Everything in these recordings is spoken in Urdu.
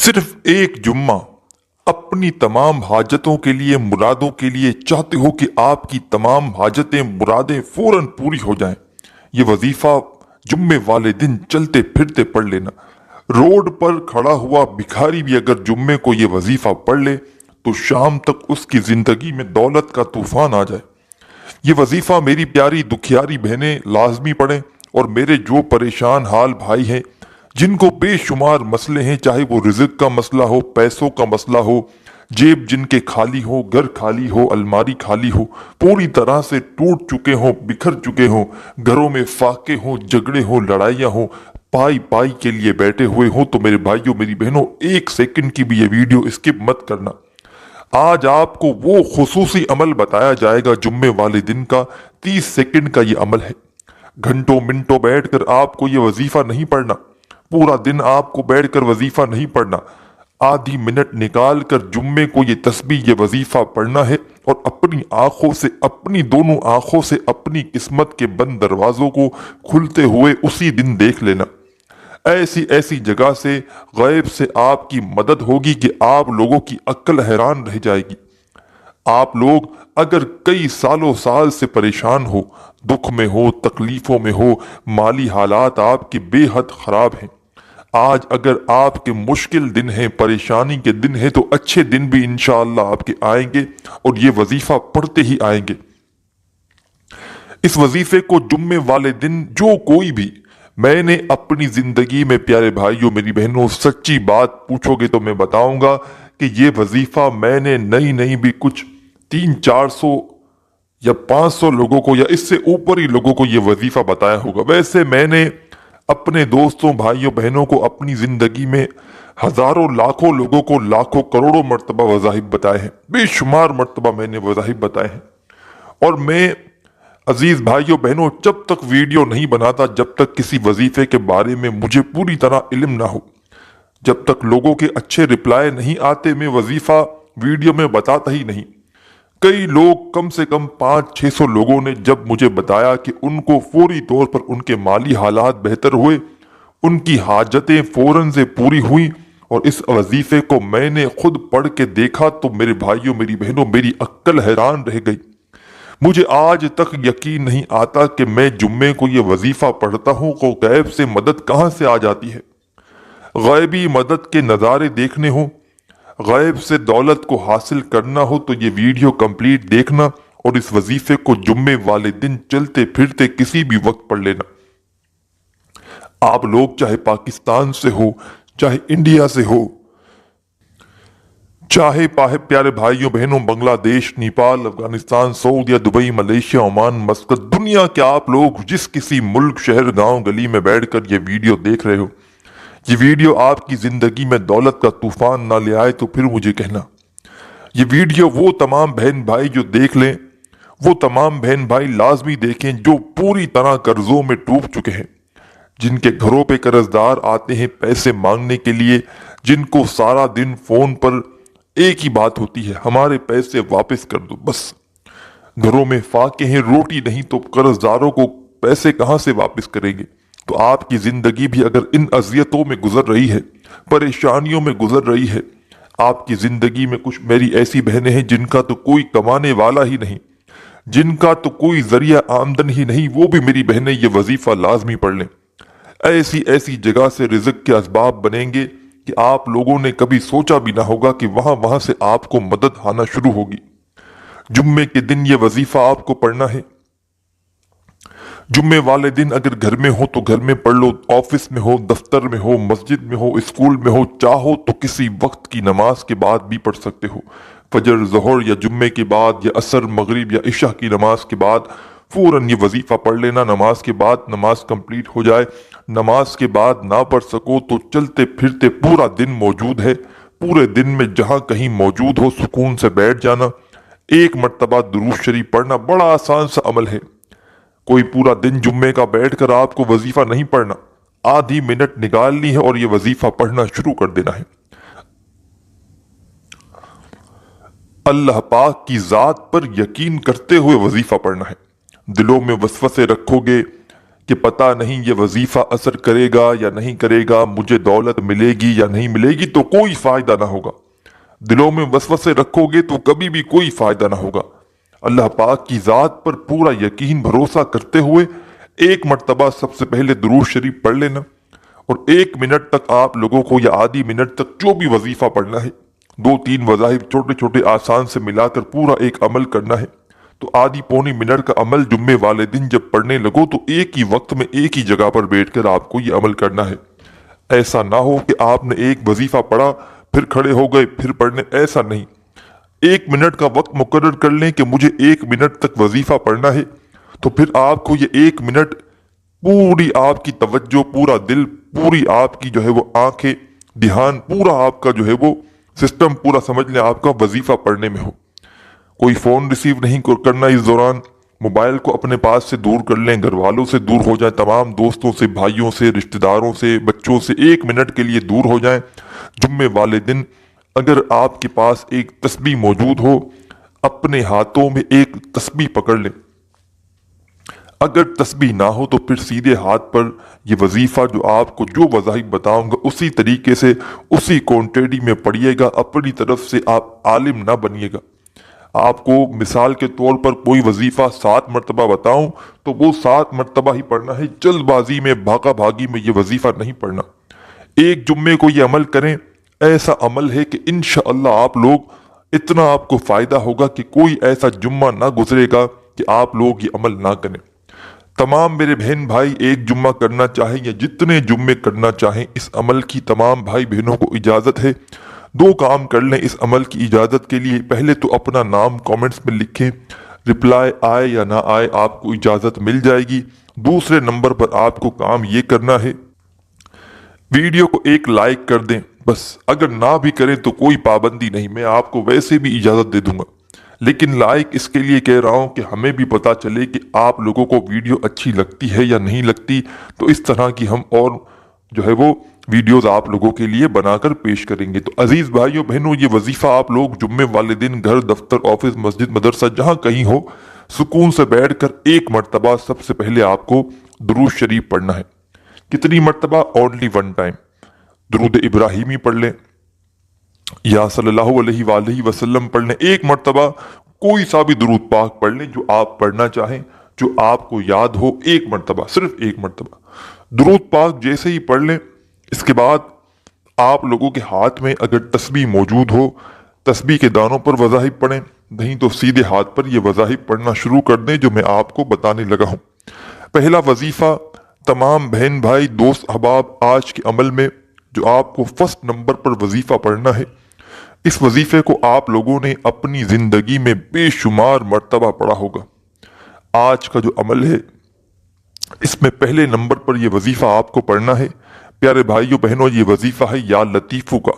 صرف ایک جمعہ اپنی تمام حاجتوں کے لیے مرادوں کے لیے چاہتے ہو کہ آپ کی تمام حاجتیں مرادیں فوراً پوری ہو جائیں۔ یہ وظیفہ جمعے والے دن چلتے پھرتے پڑھ لینا۔ روڈ پر کھڑا ہوا بھکاری بھی اگر جمعے کو یہ وظیفہ پڑھ لے تو شام تک اس کی زندگی میں دولت کا طوفان آ جائے۔ یہ وظیفہ میری پیاری دکھیاری بہنیں لازمی پڑھیں، اور میرے جو پریشان حال بھائی ہیں جن کو بے شمار مسئلے ہیں، چاہے وہ رزق کا مسئلہ ہو، پیسوں کا مسئلہ ہو، جیب جن کے خالی ہو، گھر خالی ہو، الماری خالی ہو، پوری طرح سے ٹوٹ چکے ہوں، بکھر چکے ہوں، گھروں میں فاقے ہوں، جھگڑے ہوں، لڑائیاں ہوں، پائی پائی کے لیے بیٹھے ہوئے ہوں، تو میرے بھائیوں میری بہنوں ایک سیکنڈ کی بھی یہ ویڈیو اسکپ مت کرنا۔ آج آپ کو وہ خصوصی عمل بتایا جائے گا جمعے والے دن کا۔ 30 سیکنڈ کا یہ عمل ہے۔ گھنٹوں منٹوں بیٹھ کر آپ کو یہ وظیفہ نہیں پڑھنا، پورا دن آپ کو بیٹھ کر وظیفہ نہیں پڑھنا، آدھی منٹ نکال کر جمعے کو یہ تسبیح یہ وظیفہ پڑھنا ہے، اور اپنی آنکھوں سے، اپنی دونوں آنکھوں سے اپنی قسمت کے بند دروازوں کو کھلتے ہوئے اسی دن دیکھ لینا۔ ایسی ایسی جگہ سے، غیب سے آپ کی مدد ہوگی کہ آپ لوگوں کی عقل حیران رہ جائے گی۔ آپ لوگ اگر کئی سالوں سال سے پریشان ہو، دکھ میں ہو، تکلیفوں میں ہو، مالی حالات آپ کے بے حد خراب ہیں، آج اگر آپ کے مشکل دن ہیں، پریشانی کے دن ہیں، تو اچھے دن بھی انشاءاللہ آپ کے آئیں گے، اور یہ وظیفہ پڑھتے ہی آئیں گے۔ اس وظیفے کو جمعے والے دن جو کوئی بھی، میں نے اپنی زندگی میں پیارے بھائیوں میری بہنوں سچی بات پوچھو گے تو میں بتاؤں گا کہ یہ وظیفہ میں نے نہیں بھی کچھ 300-400 یا 500 لوگوں کو، یا اس سے اوپر ہی لوگوں کو یہ وظیفہ بتایا ہوگا۔ ویسے میں نے اپنے دوستوں بھائیوں بہنوں کو اپنی زندگی میں ہزاروں لاکھوں لوگوں کو لاکھوں کروڑوں مرتبہ وظائف بتائے ہیں، بے شمار مرتبہ میں نے وظائف بتائے ہیں۔ اور میں عزیز بھائیوں بہنوں جب تک ویڈیو نہیں بناتا، جب تک کسی وظیفے کے بارے میں مجھے پوری طرح علم نہ ہو، جب تک لوگوں کے اچھے رپلائی نہیں آتے، میں وظیفہ ویڈیو میں بتاتا ہی نہیں۔ کئی لوگ، کم سے کم 500-600 لوگوں نے جب مجھے بتایا کہ ان کو فوری طور پر ان کے مالی حالات بہتر ہوئے، ان کی حاجتیں فوراً سے پوری ہوئیں، اور اس وظیفے کو میں نے خود پڑھ کے دیکھا، تو میرے بھائیوں میری بہنوں میری عقل حیران رہ گئی۔ مجھے آج تک یقین نہیں آتا کہ میں جمعے کو یہ وظیفہ پڑھتا ہوں تو غیب سے مدد کہاں سے آ جاتی ہے۔ غیبی مدد کے نظارے دیکھنے ہوں، غیب سے دولت کو حاصل کرنا ہو، تو یہ ویڈیو کمپلیٹ دیکھنا، اور اس وظیفے کو جمعے والے دن چلتے پھرتے کسی بھی وقت پڑھ لینا۔ آپ لوگ چاہے پاکستان سے ہو، چاہے انڈیا سے ہو، چاہے پیارے بھائیوں بہنوں بنگلہ دیش، نیپال، افغانستان، سعودیہ، دبئی، ملیشیا، عمان، مسقط، دنیا کے آپ لوگ جس کسی ملک، شہر، گاؤں، گلی میں بیٹھ کر یہ ویڈیو دیکھ رہے ہو، یہ ویڈیو آپ کی زندگی میں دولت کا طوفان نہ لے آئے تو پھر مجھے کہنا۔ یہ ویڈیو وہ تمام بہن بھائی جو دیکھ لیں، وہ تمام بہن بھائی لازمی دیکھیں جو پوری طرح قرضوں میں ڈوب چکے ہیں، جن کے گھروں پہ قرضدار آتے ہیں پیسے مانگنے کے لیے، جن کو سارا دن فون پر ایک ہی بات ہوتی ہے، ہمارے پیسے واپس کر دو۔ بس گھروں میں فاقے ہیں، روٹی نہیں، تو قرضداروں کو پیسے کہاں سے واپس کریں گے؟ تو آپ کی زندگی بھی اگر ان اذیتوں میں گزر رہی ہے، پریشانیوں میں گزر رہی ہے، آپ کی زندگی میں کچھ میری ایسی بہنیں ہیں جن کا تو کوئی کمانے والا ہی نہیں، جن کا تو کوئی ذریعہ آمدن ہی نہیں، وہ بھی میری بہنیں یہ وظیفہ لازمی پڑھ لیں۔ ایسی ایسی جگہ سے رزق کے اسباب بنیں گے کہ آپ لوگوں نے کبھی سوچا بھی نہ ہوگا کہ وہاں سے آپ کو مدد آنا شروع ہوگی۔ جمعے کے دن یہ وظیفہ آپ کو پڑھنا ہے۔ جمعے والے دن اگر گھر میں ہو تو گھر میں پڑھ لو، آفس میں ہو، دفتر میں ہو، مسجد میں ہو، اسکول میں ہو، چاہو تو کسی وقت کی نماز کے بعد بھی پڑھ سکتے ہو۔ فجر، ظہر، یا جمعے کے بعد، یا عصر، مغرب یا عشاء کی نماز کے بعد فوراً یہ وظیفہ پڑھ لینا۔ نماز کے بعد نماز کمپلیٹ ہو جائے، نماز کے بعد نہ پڑھ سکو تو چلتے پھرتے پورا دن موجود ہے، پورے دن میں جہاں کہیں موجود ہو سکون سے بیٹھ جانا، ایک مرتبہ درود شریف پڑھنا، بڑا آسان سا عمل ہے۔ کوئی پورا دن جمعے کا بیٹھ کر آپ کو وظیفہ نہیں پڑھنا، آدھی منٹ نکالنی ہے اور یہ وظیفہ پڑھنا شروع کر دینا ہے۔ اللہ پاک کی ذات پر یقین کرتے ہوئے وظیفہ پڑھنا ہے۔ دلوں میں وسوسے رکھو گے کہ پتہ نہیں یہ وظیفہ اثر کرے گا یا نہیں کرے گا، مجھے دولت ملے گی یا نہیں ملے گی، تو کوئی فائدہ نہ ہوگا۔ دلوں میں وسوسے رکھو گے تو کبھی بھی کوئی فائدہ نہ ہوگا۔ اللہ پاک کی ذات پر پورا یقین بھروسہ کرتے ہوئے ایک مرتبہ سب سے پہلے درود شریف پڑھ لینا، اور 1 منٹ تک آپ لوگوں کو یا آدھی منٹ تک جو بھی وظیفہ پڑھنا ہے، 2-3 وظائف چھوٹے چھوٹے آسان سے ملا کر پورا ایک عمل کرنا ہے۔ تو آدھی پونی منٹ کا عمل جمعے والے دن جب پڑھنے لگو تو ایک ہی وقت میں ایک ہی جگہ پر بیٹھ کر آپ کو یہ عمل کرنا ہے۔ ایسا نہ ہو کہ آپ نے ایک وظیفہ پڑھا پھر کھڑے ہو گئے پھر پڑھنے، ایسا نہیں۔ 1 منٹ کا وقت مقرر کر لیں کہ مجھے 1 منٹ تک وظیفہ پڑھنا ہے، تو پھر آپ کو یہ 1 منٹ پوری آپ کی توجہ، پورا دل، پوری آپ کی جو ہے وہ آنکھیں، دھیان، پورا آپ کا جو ہے وہ سسٹم پورا سمجھ لیں آپ کا وظیفہ پڑھنے میں ہو۔ کوئی فون ریسیو نہیں کرنا اس دوران، موبائل کو اپنے پاس سے دور کر لیں، گھر والوں سے دور ہو جائیں، تمام دوستوں سے، بھائیوں سے، رشتہ داروں سے، بچوں سے 1 منٹ کے لیے دور ہو جائیں۔ جمعے والے دن اگر آپ کے پاس ایک تسبیح موجود ہو، اپنے ہاتھوں میں ایک تسبیح پکڑ لیں۔ اگر تسبیح نہ ہو تو پھر سیدھے ہاتھ پر یہ وظیفہ جو آپ کو جو وظائف بتاؤں گا اسی طریقے سے، اسی کوانٹیٹی میں پڑھیے گا۔ اپنی طرف سے آپ عالم نہ بنیے گا۔ آپ کو مثال کے طور پر کوئی وظیفہ 7 مرتبہ بتاؤں تو وہ 7 مرتبہ ہی پڑھنا ہے، جلد بازی میں، بھاگا بھاگی میں یہ وظیفہ نہیں پڑھنا۔ ایک جمعے کو یہ عمل کریں، ایسا عمل ہے کہ انشاءاللہ آپ لوگ، اتنا آپ کو فائدہ ہوگا کہ کوئی ایسا جمعہ نہ گزرے گا کہ آپ لوگ یہ عمل نہ کریں۔ تمام میرے بہن بھائی ایک جمعہ کرنا چاہیں یا جتنے جمعے کرنا چاہیں، اس عمل کی تمام بھائی بہنوں کو اجازت ہے۔ 2 کام کر لیں اس عمل کی اجازت کے لیے۔ پہلے تو اپنا نام کامنٹس میں لکھیں، رپلائی آئے یا نہ آئے آپ کو اجازت مل جائے گی۔ دوسرے نمبر پر آپ کو کام یہ کرنا ہے، ویڈیو کو ایک لائک کر دیں بس۔ اگر نہ بھی کریں تو کوئی پابندی نہیں، میں آپ کو ویسے بھی اجازت دے دوں گا، لیکن لائک اس کے لیے کہہ رہا ہوں کہ ہمیں بھی پتا چلے کہ آپ لوگوں کو ویڈیو اچھی لگتی ہے یا نہیں لگتی، تو اس طرح کی ہم اور جو ہے وہ ویڈیوز آپ لوگوں کے لیے بنا کر پیش کریں گے۔ تو عزیز بھائیوں بہنوں، یہ وظیفہ آپ لوگ جمعے والے دن گھر، دفتر، آفس، مسجد، مدرسہ، جہاں کہیں ہو، سکون سے بیٹھ کر 1 مرتبہ سب سے پہلے آپ کو درود شریف پڑھنا ہے۔ کتنی مرتبہ؟ Only 1 time. درود ابراہیمی پڑھ لیں یا صلی اللہ علیہ وآلہ وسلم پڑھ لیں، 1 مرتبہ کوئی سا بھی درود پاک پڑھ لیں جو آپ پڑھنا چاہیں، جو آپ کو یاد ہو، 1 مرتبہ، صرف 1 مرتبہ درود پاک جیسے ہی پڑھ لیں۔ اس کے بعد آپ لوگوں کے ہاتھ میں اگر تسبیح موجود ہو، تسبیح کے دانوں پر وظائف پڑھیں، نہیں تو سیدھے ہاتھ پر یہ وظائف پڑھنا شروع کر دیں جو میں آپ کو بتانے لگا ہوں۔ پہلا وظیفہ، تمام بہن بھائی، دوست احباب، آج کے عمل میں جو آپ کو فرسٹ نمبر پر وظیفہ پڑھنا ہے، اس وظیفے کو آپ لوگوں نے اپنی زندگی میں بے شمار مرتبہ پڑھا ہوگا۔ آج کا جو عمل ہے اس میں پہلے نمبر پر یہ وظیفہ آپ کو پڑھنا ہے۔ پیارے بھائیوں بہنوں، یہ وظیفہ ہے یا لطیفو کا۔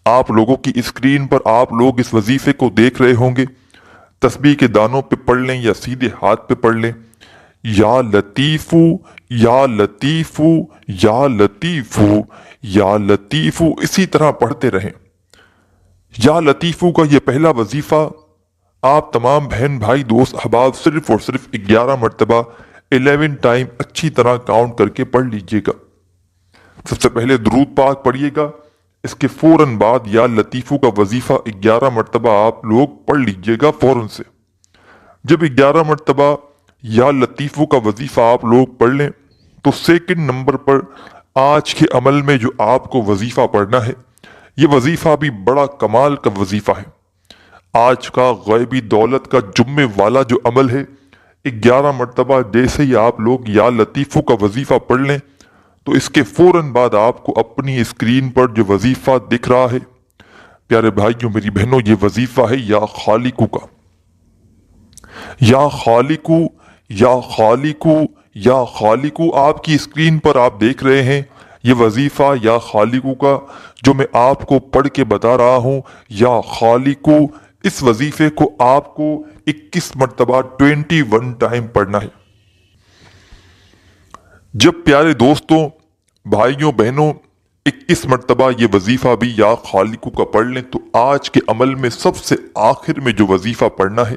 آپ لوگوں کی اسکرین پر آپ لوگ اس وظیفے کو دیکھ رہے ہوں گے۔ تسبیح کے دانوں پہ پڑھ لیں یا سیدھے ہاتھ پہ پڑھ لیں، یا لطیفو، یا لطیفو، یا لطیفو، یا لطیفو، اسی طرح پڑھتے رہیں۔ یا لطیفو کا یہ پہلا وظیفہ آپ تمام بہن بھائی، دوست احباب صرف اور صرف 11 مرتبہ 11 ٹائم اچھی طرح کاؤنٹ کر کے پڑھ لیجئے گا۔ سب سے پہلے درود پاک پڑھیے گا، اس کے فوراً بعد یا لطیفو کا وظیفہ 11 مرتبہ آپ لوگ پڑھ لیجئے گا فوراً سے۔ جب 11 مرتبہ یا لطیفو کا وظیفہ آپ لوگ پڑھ لیں تو سیکنڈ نمبر پر آج کے عمل میں جو آپ کو وظیفہ پڑھنا ہے، یہ وظیفہ بھی بڑا کمال کا وظیفہ ہے۔ آج کا غیبی دولت کا جمعے والا جو عمل ہے، 11 مرتبہ جیسے ہی آپ لوگ یا لطیفو کا وظیفہ پڑھ لیں تو اس کے فوراً بعد آپ کو اپنی اسکرین پر جو وظیفہ دکھ رہا ہے، پیارے بھائیوں میری بہنوں، یہ وظیفہ ہے یا خالقو کا۔ یا خالقو، یا خالقو، یا خالقو، آپ کی اسکرین پر آپ دیکھ رہے ہیں یہ وظیفہ یا خالقو کا جو میں آپ کو پڑھ کے بتا رہا ہوں۔ یا خالقو، اس وظیفے کو آپ کو 21 مرتبہ 21 ٹائم پڑھنا ہے۔ جب پیارے دوستوں، بھائیوں، بہنوں 21 مرتبہ یہ وظیفہ بھی یا خالقو کا پڑھ لیں تو آج کے عمل میں سب سے آخر میں جو وظیفہ پڑھنا ہے،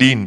3